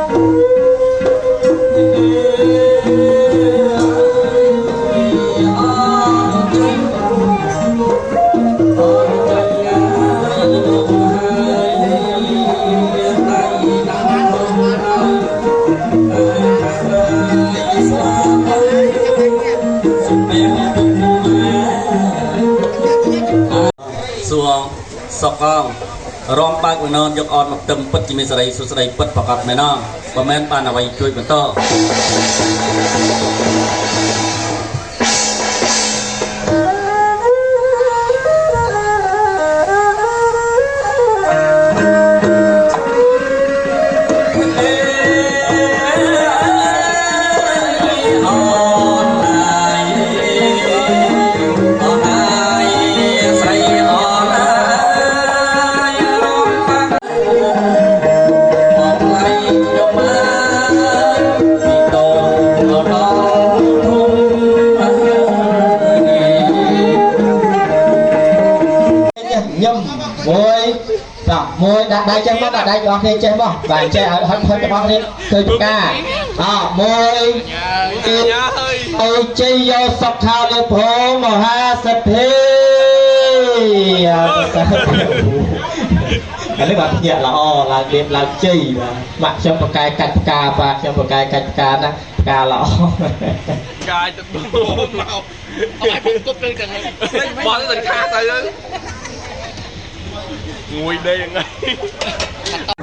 สกองรอมปากวินอนยกอ่อนมาเติมปัจจิเมสไรสุดไรปัดประกอบแม่น้องประแม่นปานเอาไว้ช่วยเป็นโตมวยดักได้เจ้าบ้าดักได้ยอมเทเจ้าบ้าบ่ายเจ้าเอาคนคนจะบ้าเนี่ยเคยประกาศมวยไอเจียสักข่าวเลยผมมหาเศรษฐีอันนี้แบบเนี่ยเราเราเรียนเราจีมาเชื่อมประกายกัดกาปะเชื่อมประกายกัดกานะกาเรากายจะดูเราเอาไอ้พวกตุ๊บเลยจังเลยบอลจะฆ่าตายเลยงวยได้ยังไง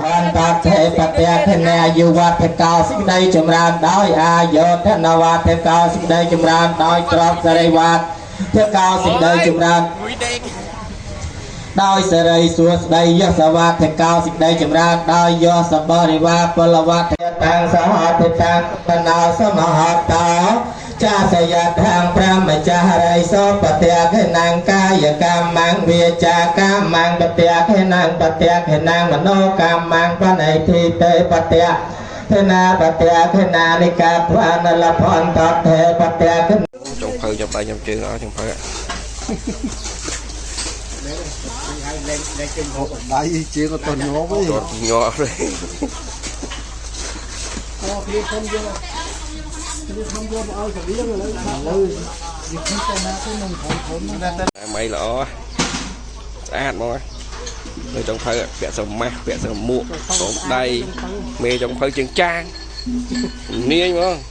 พันตัดเทปเตียเทนอายุวัดเทกาสิ่งใดจำรานได้อายุเทนวัดเทกาสิ่งใดจำรานได้ตรอกสริวัดเทกาสิ่งใดจำรานได้สริสุสใดยศวัดเทกาสิ่งใดจำรานได้ยศบริวารพลวัดเทตังสหัสเทตังปนาสมหัตตาชาสยทางพระมจาริโสปเตียให้นางกายกรรมังเวียจากรรมังปเตียให้นางปเตียให้นางมโนกรรมังปนัยทีเตปเตียให้นาปเตียให้นาลิกาพระนลพรตอบเทปเตียขึ้นจงเพลจะไปยำจืดเอาจงเพลได้เจี๊ยบตัวน้อยตัวงอเลยmấy lọ ăn mọi người trong phơi vẽ sầm mát vẽ sầm muộn còn đây mê trong phơi chân trang nia không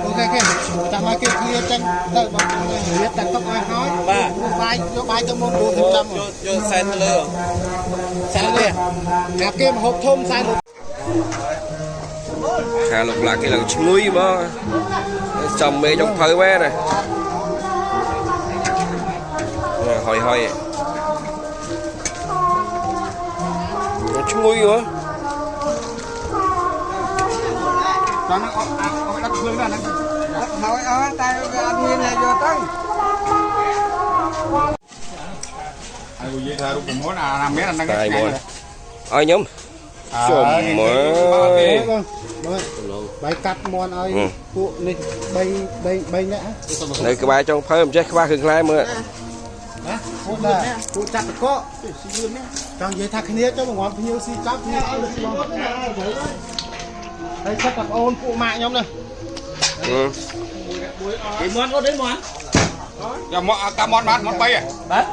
ok chẳng ai kia kia chân đợi bọn người biết tận tóc ai nói ba vô bài cho môn đồ thêm trăm vô sen lừa ngạp kia mà hộp thôm sai lục hà lục là cái lần nuôi mà chồng mê trong phơi bé này hồi hồi nuôi nữa nó đặt phương ra nói tay anh nhìn này vô tới ai vậy thôi cũng muốn làm mấy anh đang cái này ai nhóm chồng mới bay cắt mòn ơi phụ này bay nữa này cái bài trong phơi chết cái ba khừng lai mưa phụ chặt có trong giấy thạc kia cho một ngón nhiều xì chắp đây chắc cặp ôn phụ mạng nhóm này cái món có đến món giờ món cả món bán món bay à bán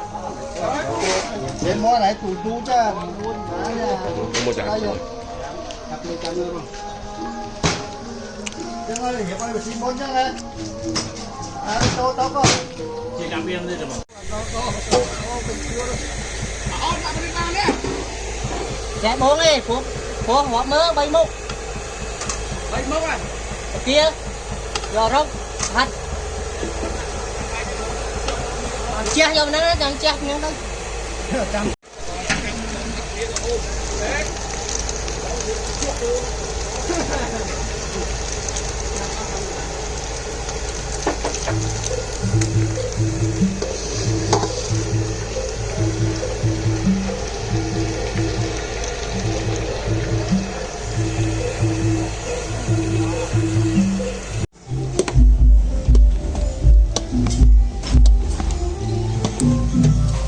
đến món này tủ tu chứ một chả Trương ơi, hiệp ơi, xin món Trương ơi. Tô có. Chị làm viên đi được không? Chạy bốn đi, phố hóa mơ bay mốc. Bay mốc à? Ở kia. Rồi rốc, hạt. Chia vô nó chẳng chia nữa đâu.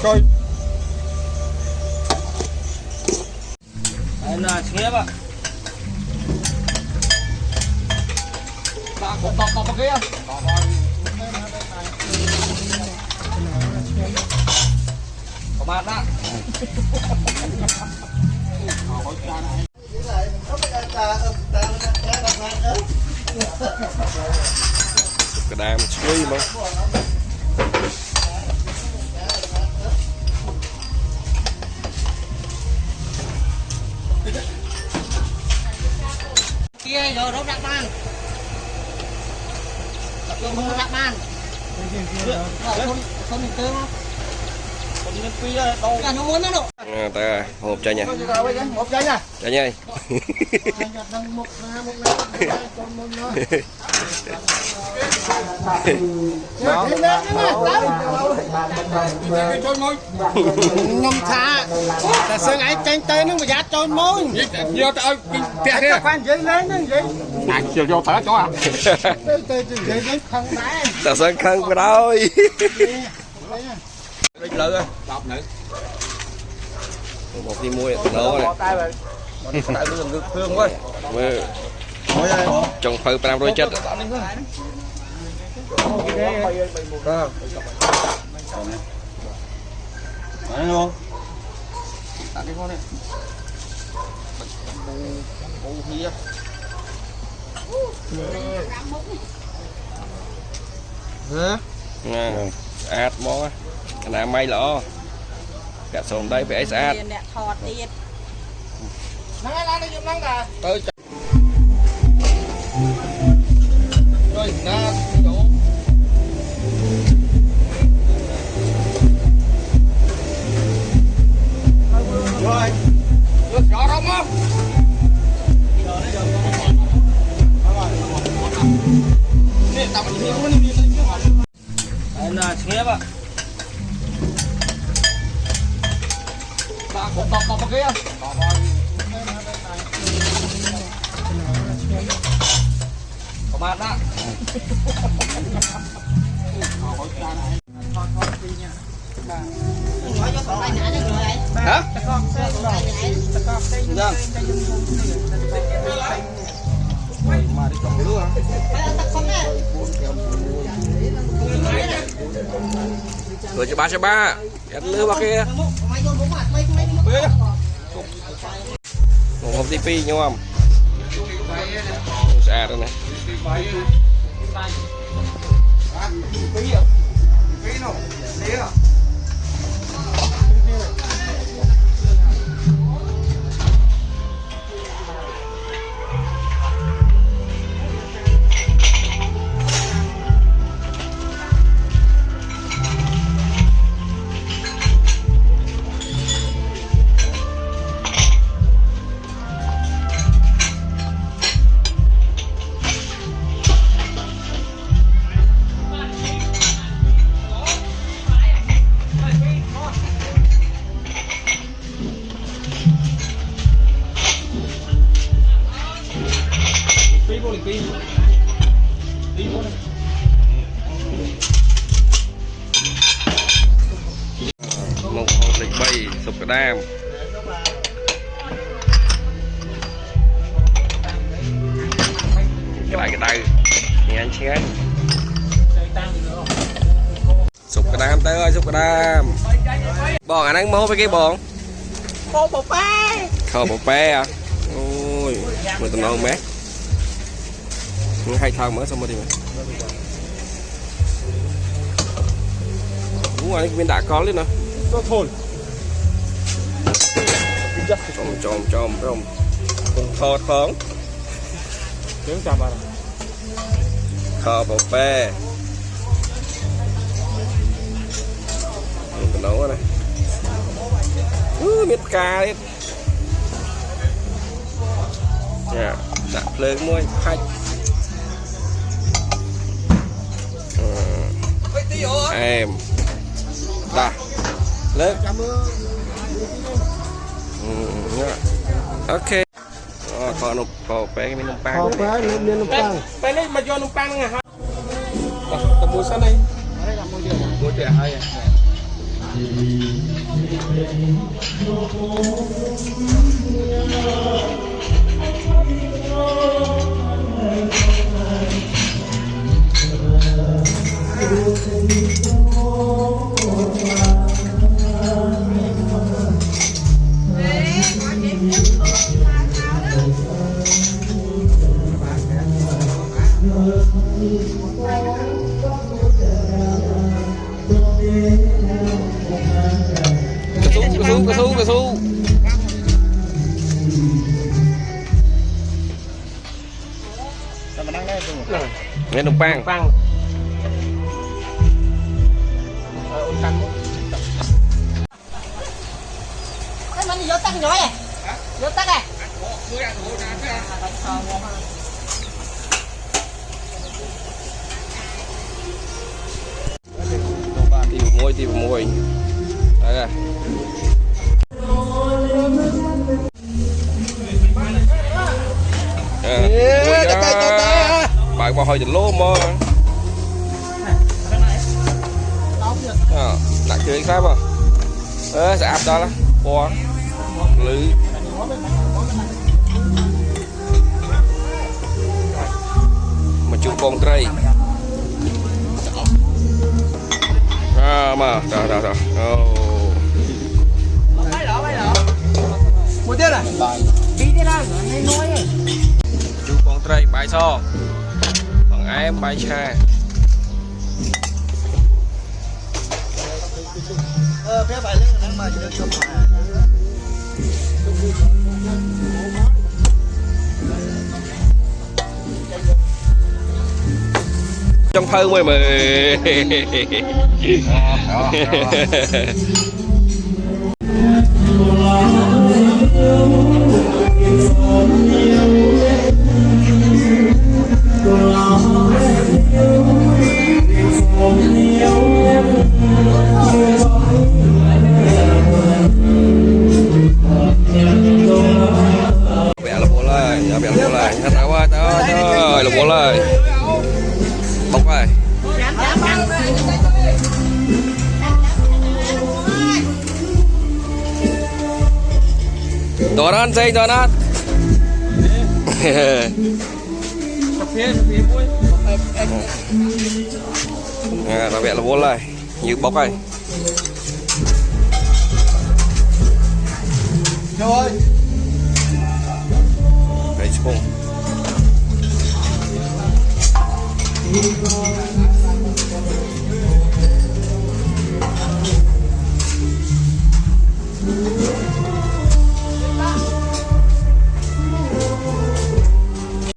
Coi. Anh là nghe bà. Bà có bọc kia. Có bạn đó. Cái đàm chui mà. Kia rồi rốt đặt bàn. Không đặt bàn. Không mình tương không? Là nó muốn nó độ. Ta hộp cho nha. Một giây nha. Cho nha. Ngâm tha. Ta sơn ấy tranh tê nó mà giá trôn môi. Vô tao kẹt kia. Khoan giấy lên nó giấy. Này chiều vô thở cho à. Tê giấy lên khăn đá. Ta sơn khăn vào đôi. Lự ơi. Đọc nữ. Một đi mua nổ này. Tại tôi ngực thương quá. Trong phơi 500 chất. Đấy luôn. Tặng cái con này. Bù kia. Át mó. Cái nào may lọ. Cả sồn đây phải át. Thọt đi. Nắng ai nó dùng nắng cả. Rồi na chỗ. Rồi. Được rõ không không? Nè tao mình hiểu nó đi lên chứ. Anh là nghe bà. Bà có bọc kia. Có bạn đó. Hả? Dạ. Mà đi trồng lúa. Rồi cho ba. Ăn lứa ba kia. Một hộp tivi nhau không? Xa rồi này. Một hộp lịch bay sụp cả đam. Cái tay nghe anh chứ anh. Sụp cả đam tới ơi, sụp cả đam. Bọn anh ăn mô với cái bọn. Khô bột pe. Khô bột pe à. Ôi, mình tụi nó mát. Hay thao mới xong rồi đi mà. Đúng rồi, viên đã có lên nè. Thôi. Chom kho khóm. Tiếng chạm vào. Kho bột pe. Mình nấu này. Miết ca đấy. dạ đặt lên môi khách em đã lên ok còn nộp có bé cái nông bang Hộp bé lên nông bang. bé này mà cho nông bang nghe hả tầm mùa sau này mua trẻ hay Cơ su nghe nông bang cái mình vô tăng rồi vô tăng à tìm môi đấy rồi bài qua hồi từ lô mà đặt chơi khác không sẽ áp đó là qua lưới mà chụp con trai mà rồi Một tiết này. đi thế nào hay nói chụp con trai bài so bằng em bài cha Phép bài lên nắng mà chưa chụp phải. trong thơ mày mà bẻ là bộ lời hết áo ơi tao là bộ lời bốc ơi Doran say Doran tao vẽ là vô lời như bốc ơi Rồi. đấy không